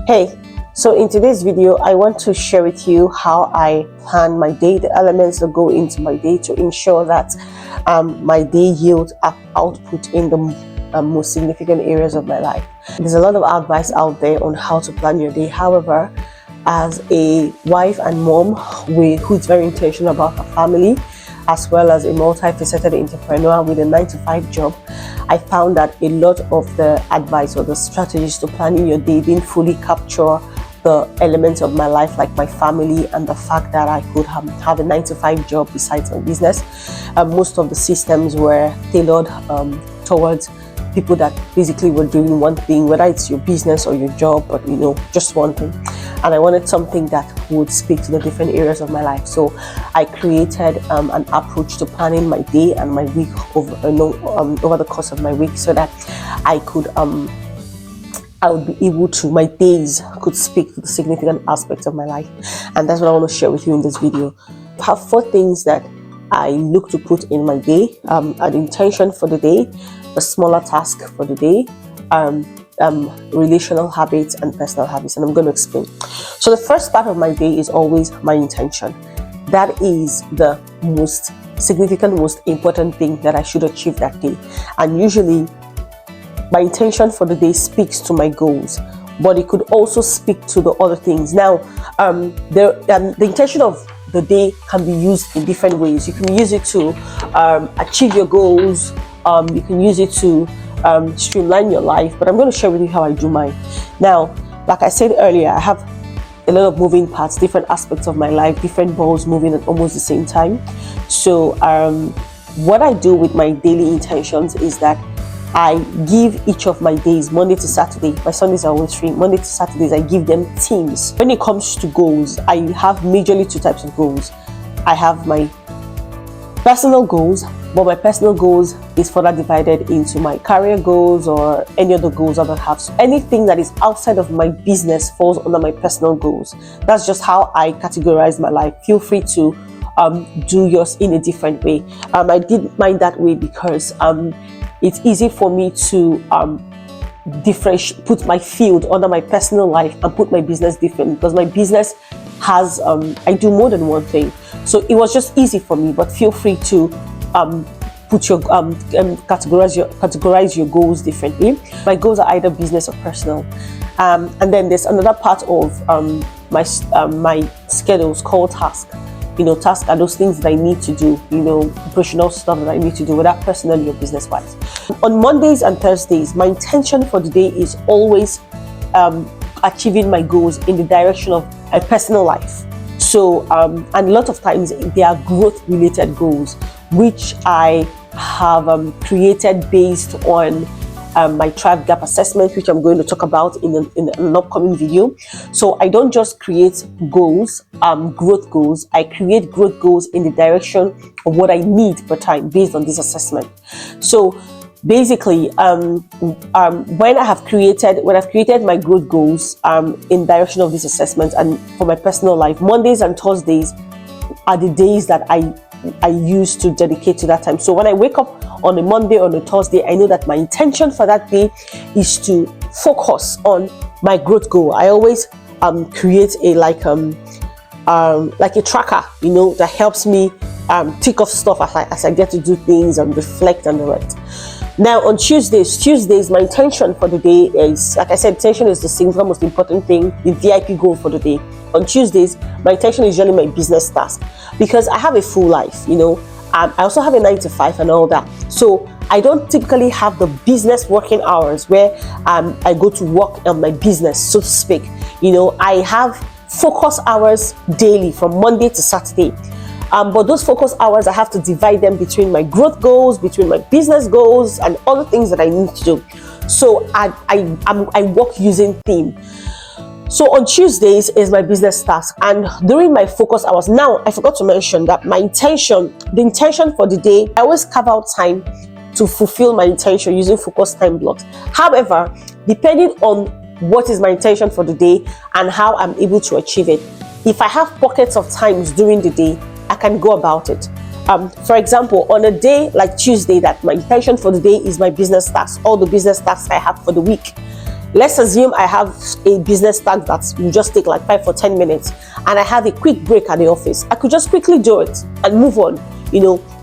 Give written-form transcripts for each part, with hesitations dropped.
Hey, so in today's video, I want to share with you how I plan my day, the elements that go into my day to ensure that my day yields output in the most significant areas of my life. There's a lot of advice out there on how to plan your day. However, as a wife and mom who's very intentional about her family, as well as a multifaceted entrepreneur with a 9-to-5 job, I found that a lot of the advice or the strategies to planning your day didn't fully capture the elements of my life, like my family and the fact that I could have a 9-to-5 job besides my business. Most of the systems were tailored towards people that basically were doing one thing, whether it's your business or your job, but just one thing. And I wanted something that would speak to the different areas of my life. So I created an approach to planning my day and my week over the course of my week, so that I would be able to, my days could speak to the significant aspects of my life. And that's what I want to share with you in this video. I have 4 things that I look to put in my day: an intention for the day, a smaller task for the day, relational habits and personal habits, and I'm going to explain. So the first part of my day is always my intention. That is the most significant, most important thing that I should achieve that day. And usually my intention for the day speaks to my goals, but it could also speak to the other things. Now, the intention of the day can be used in different ways. You can use it to achieve your goals. You can use it to streamline your life, but I'm going to share with you how I do mine. Now, like I said earlier, I have a lot of moving parts, different aspects of my life, different balls moving at almost the same time. So what I do with my daily intentions is that I give each of my days, Monday to Saturday, my Sundays are always free, Monday to Saturdays, I give them themes. When it comes to goals, I have majorly 2 types of goals. I have my personal goals, but my personal goals is further divided into my career goals or any other goals that I have. So anything that is outside of my business falls under my personal goals. That's just how I categorize my life. Feel free to do yours in a different way. I did mine that way because it's easy for me to put my field under my personal life and put my business different, because my business has I do more than one thing. So it was just easy for me, but feel free to put your categorize your goals differently. My goals are either business or personal, and then there's another part of my schedules called tasks. Tasks are those things that I need to do, professional stuff that I need to do, whether personally or business wise. On Mondays and Thursdays, my intention for the day is always achieving my goals in the direction of a personal life. So and a lot of times they are growth related goals, which I have created based on my Thrive Gap assessment, which I'm going to talk about in an upcoming video. So I don't just create goals, growth goals. I create growth goals in the direction of what I need per time based on this assessment. So basically, when I've created my growth goals in direction of this assessment and for my personal life, Mondays and Thursdays are the days that I use to dedicate to that time. So when I wake up on a Monday or a Thursday, I know that my intention for that day is to focus on my growth goal. I always create a like a tracker, that helps me tick off stuff as I get to do things and reflect on the rest. Now on Tuesdays, my intention for the day is, like I said, intention is the single most important thing, the VIP goal for the day. On Tuesdays, my intention is usually my business task, because I have a full life, I also have a 9-to-5 and all that. So I don't typically have the business working hours where I go to work on my business, so to speak. I have focus hours daily from Monday to Saturday. But those focus hours, I have to divide them between my growth goals, between my business goals, and other things that I need to do. So I work using theme. So on Tuesdays is my business task, and during my focus hours, now I forgot to mention that the intention for the day, I always carve out time to fulfill my intention using focus time blocks. However, depending on what is my intention for the day and how I'm able to achieve it, if I have pockets of times during the day, I can go about it. For example, on a day like Tuesday, that my intention for the day is my business tasks, all the business tasks I have for the week. let's assume I have a business task that will just take like 5 or 10 minutes, and I have a quick break at the office. I could just quickly do it and move on,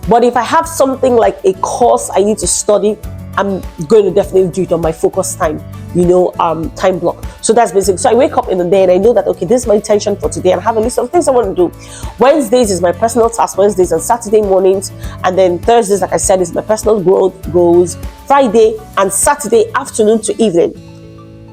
But if I have something like a course I need to study, I'm going to definitely do it on my focus time, time block. So that's basic. So I wake up in the day and I know that, okay, this is my intention for today, and I have a list of things I want to do. Wednesdays is my personal task, Wednesdays and Saturday mornings. And then Thursdays, like I said, is my personal growth goals. Friday and Saturday afternoon to evening,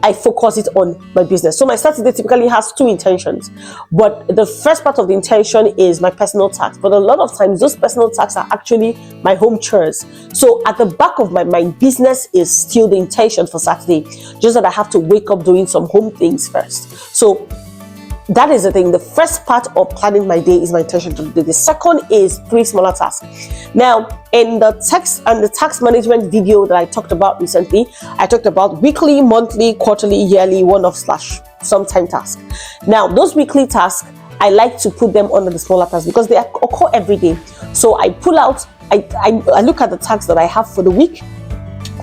I focus it on my business. So my Saturday typically has 2 intentions, but the first part of the intention is my personal task. But a lot of times those personal tasks are actually my home chores. So at the back of my mind, business is still the intention for Saturday, just that I have to wake up doing some home things first. So that is the thing. The first part of planning my day is my intention to do. The second is 3 smaller tasks. Now, in the task management video that I talked about recently, I talked about weekly, monthly, quarterly, yearly, one-off / sometime task. Now, those weekly tasks, I like to put them under the smaller tasks because they occur every day. So I pull out, I look at the tasks that I have for the week,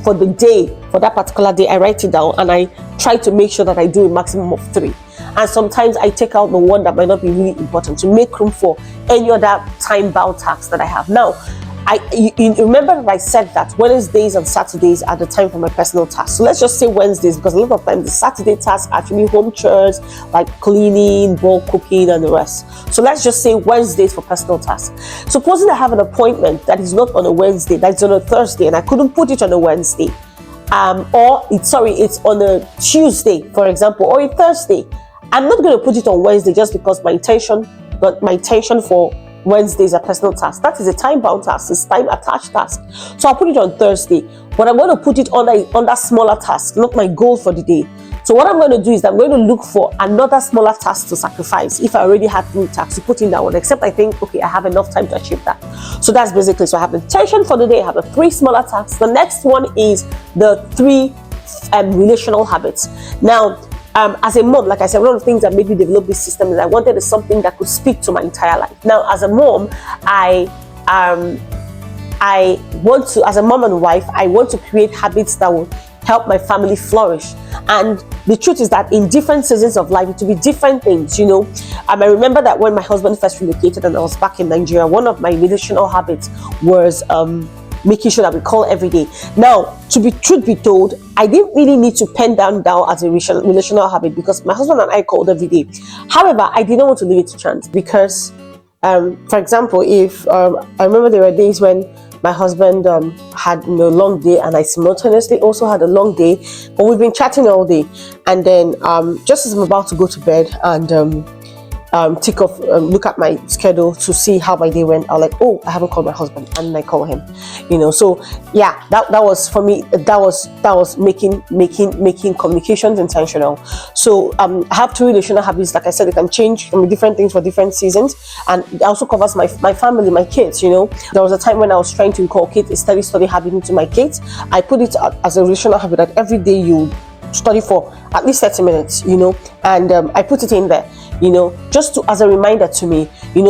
for the day, for that particular day, I write it down and I try to make sure that I do a maximum of 3. And sometimes I take out the one that might not be really important to make room for any other time-bound tasks that I have. Now, you remember that I said that Wednesdays and Saturdays are the time for my personal tasks. So let's just say Wednesdays, because a lot of times the Saturday tasks are actually home chores like cleaning, bowl cooking, and the rest. So let's just say Wednesdays for personal tasks. Supposing I have an appointment that is not on a Wednesday, that's on a Thursday, and I couldn't put it on a Wednesday, it's on a Tuesday, for example, or a Thursday. I'm not going to put it on Wednesday just because my intention for Wednesday is a personal task. That is a time-bound task. It's time-attached task. So I'll put it on Thursday, but I'm going to put it under smaller task, not my goal for the day. So what I'm going to do is I'm going to look for another smaller task to sacrifice if I already had 3 tasks to put in that one, except I think, okay, I have enough time to achieve that. So that's basically, so I have the intention for the day, I have the 3 smaller tasks. The next one is the 3 relational habits. Now, as a mom, like I said, one of the things that made me develop this system is I wanted something that could speak to my entire life. Now, as a mom, as a mom and wife, I want to create habits that will help my family flourish. And the truth is that in different seasons of life, it will be different things, I remember that when my husband first relocated and I was back in Nigeria, one of my relational habits was making sure that we call every day. Now, truth be told, I didn't really need to pen down as a relational habit because my husband and I called every day. However, I didn't want to leave it to chance because, for example, if I remember there were days when my husband had a long day and I simultaneously also had a long day, but we've been chatting all day. And then just as I'm about to go to bed and look at my schedule to see how my day went, I'm like, oh, I haven't called my husband, and I call him, so yeah, that was for me, that was making communications intentional. So I have 2 relational habits. Like I said, they can change from different things for different seasons, and it also covers my family, my kids. There was a time when I was trying to inculcate a study habit into my kids. I put it as a relational habit that every day you study for at least 30 minutes, and I put it in there, just as a reminder to me.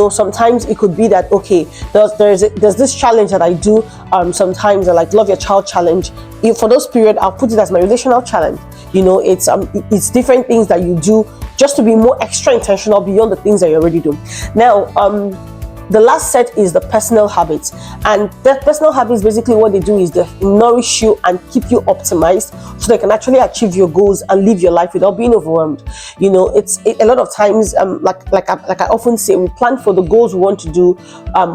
Sometimes it could be that, okay, there's this challenge that I do, sometimes I like Love Your Child challenge. For those period, I'll put it as my relational challenge. It's different things that you do just to be more extra intentional beyond the things that you already do. Now, the last set is the personal habits, and the personal habits, basically what they do is they nourish you and keep you optimized so they can actually achieve your goals and live your life without being overwhelmed. A lot of times, like I often say, we plan for the goals we want to do,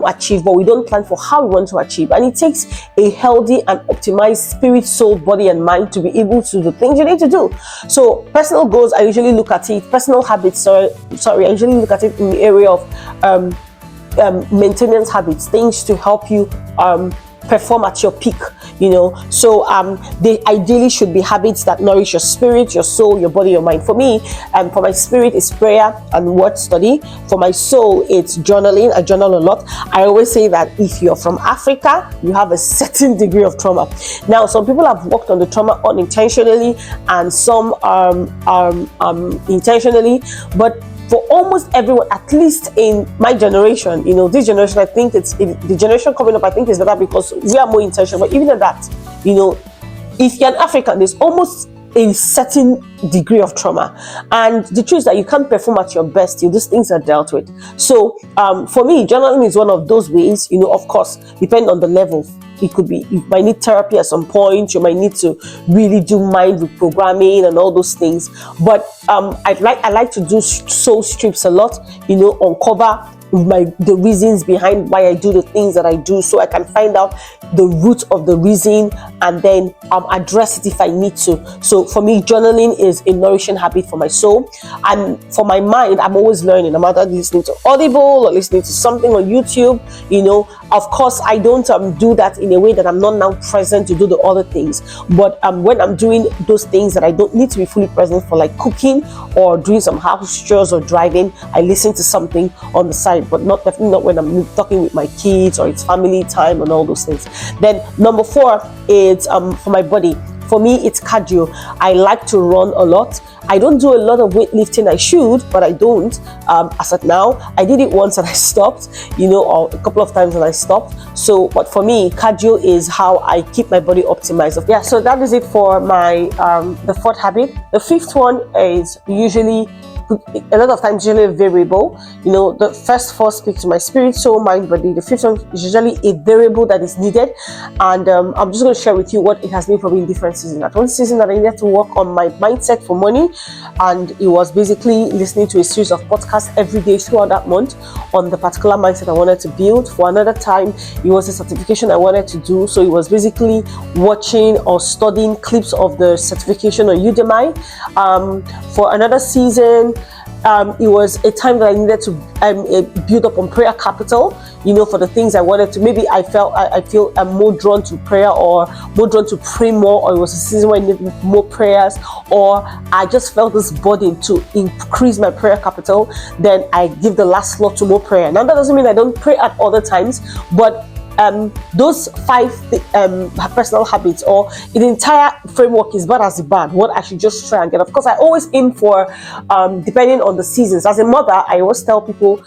achieve, but we don't plan for how we want to achieve. And it takes a healthy and optimized spirit, soul, body, and mind to be able to do the things you need to do. So personal goals, I usually look at it. Personal habits, I usually look at it in the area of maintenance habits, things to help you perform at your peak, so they ideally should be habits that nourish your spirit, your soul, your body, your mind. For me, for my spirit, it's prayer and word study. For my soul, it's journaling. I journal a lot. I always say that if you're from Africa, you have a certain degree of trauma. Now, some people have worked on the trauma unintentionally and some intentionally, but for almost everyone, at least in my generation, this generation, I think the generation coming up, I think is better because we are more intentional. But even at that, if you're an African, there's almost a certain degree of trauma. And the truth is that you can't perform at your best till these things are dealt with. So for me, journaling is one of those ways, of course, depending on the level. It could be, you might need therapy at some point, you might need to really do mind reprogramming and all those things. But I like to do soul strips a lot, uncover the reasons behind why I do the things that I do, so I can find out the root of the reason and then address it if I need to. So for me, journaling is a nourishing habit for my soul, and for my mind, I'm always learning. I'm either listening to Audible or listening to something on YouTube. Of course, I don't do that in a way that I'm not now present to do the other things. But when I'm doing those things that I don't need to be fully present for, like cooking or doing some house chores or driving, I listen to something on the side, but definitely not when I'm talking with my kids or it's family time and all those things. Then number 4 is for my body. For me, it's cardio. I like to run a lot. I don't do a lot of weightlifting. I should, but I don't. As of now, I did it once and I stopped, or a couple of times and I stopped. So, but for me, cardio is how I keep my body optimized. Yeah, so that is it for my the 4th habit. The 5th one is usually, a lot of times, usually variable. The first 4 speak to my spirit, soul, mind, body. The 5th one is usually a variable that is needed, and I'm just going to share with you what it has been for me in different seasons. At one season that I needed to work on my mindset for money, and it was basically listening to a series of podcasts every day throughout that month on the particular mindset I wanted to build. For another time, it was a certification I wanted to do, so it was basically watching or studying clips of the certification on Udemy. For another season, it was a time that I needed to build up on prayer capital, for the things I wanted to. Maybe I feel I'm more drawn to prayer or more drawn to pray more, or it was a season where I needed more prayers, or I just felt this burden to increase my prayer capital. Then I give the last slot to more prayer. Now that doesn't mean I don't pray at other times, but those 5 personal habits, or the entire framework, is bad as bad. What I should just try and get. Of course, I always aim for, depending on the seasons. As a mother, I always tell people,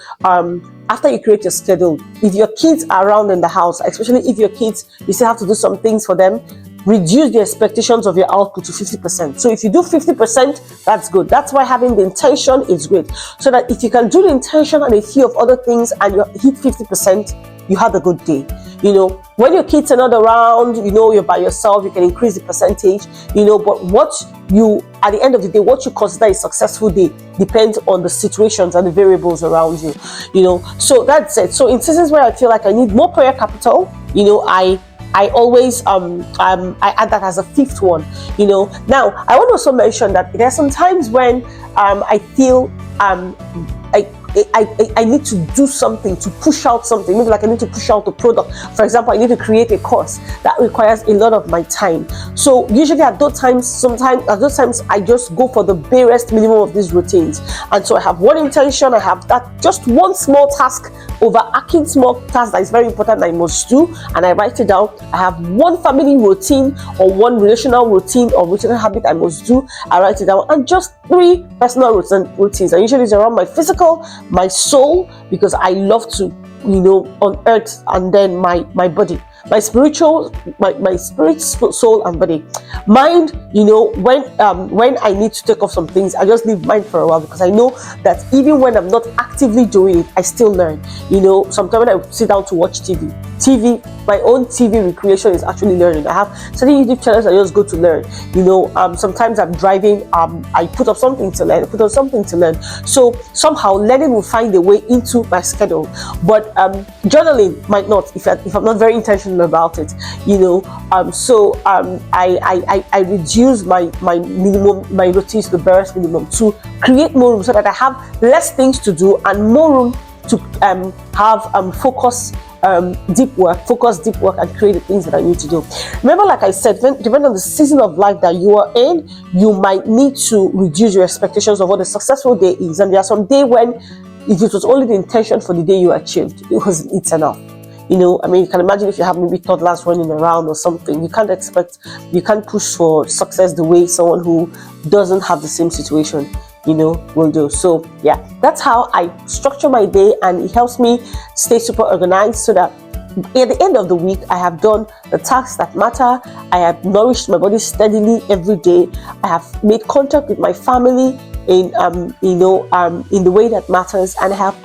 after you create your schedule, if your kids are around in the house, especially if your kids, you still have to do some things for them, reduce the expectations of your output to 50%. So if you do 50%, that's good. That's why having the intention is great. So that if you can do the intention and a few of other things and you hit 50%, you had a good day. When your kids are not around, you're by yourself, you can increase the percentage, but at the end of the day, what you consider a successful day depends on the situations and the variables around you, So that's it. So in seasons where I feel like I need more prayer capital, I always I add that as a 5th one. Now I want to also mention that there are some times when I feel I need to do something to push out something. Maybe like I need to push out a product. For example, I need to create a course that requires a lot of my time. So usually at those times, I just go for the barest minimum of these routines. And so I have one intention. I have that just one small task, overarching small task that is very important I must do, and I write it down. I have one family routine or one relational routine or routine habit I must do. I write it down, and just 3 personal routines. And usually it's around my physical, my soul, because I love to, unearth, and then my body, my spiritual, my spirit, soul, and body. Mind, when I need to take off some things, I just leave mind for a while, because I know that even when I'm not actively doing it, I still learn. Sometimes when I sit down to watch TV, my own TV recreation is actually learning. I have certain YouTube channels I just go to learn. Sometimes I'm driving, I put up something to learn. So somehow learning will find a way into my schedule. But journaling might not, if I'm not very intentional about it. I reduce my minimum, my routines to the barest minimum, to create more room so that I have less things to do and more room to have focus deep work, and create the things that I need to do. Remember, like I said, depending on the season of life that you are in, you might need to reduce your expectations of what a successful day is. And there are some days when, if it was only the intention for the day you achieved, it's enough. You can imagine if you have maybe toddlers running around or something, you can't push for success the way someone who doesn't have the same situation will do. So yeah, that's how I structure my day, and it helps me stay super organized so that at the end of the week, I have done the tasks that matter. I have nourished my body steadily every day. I have made contact with my family in in the way that matters, and I have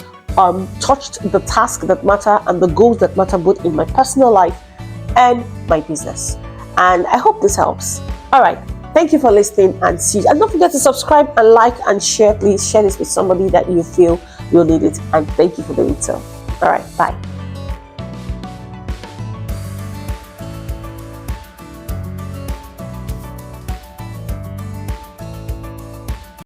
touched the tasks that matter and the goals that matter, both in my personal life and my business. And I hope this helps. All right. Thank you for listening, and see you. And don't forget to subscribe and like and share. Please share this with somebody that you feel will need it. And thank you for doing so. All right. Bye.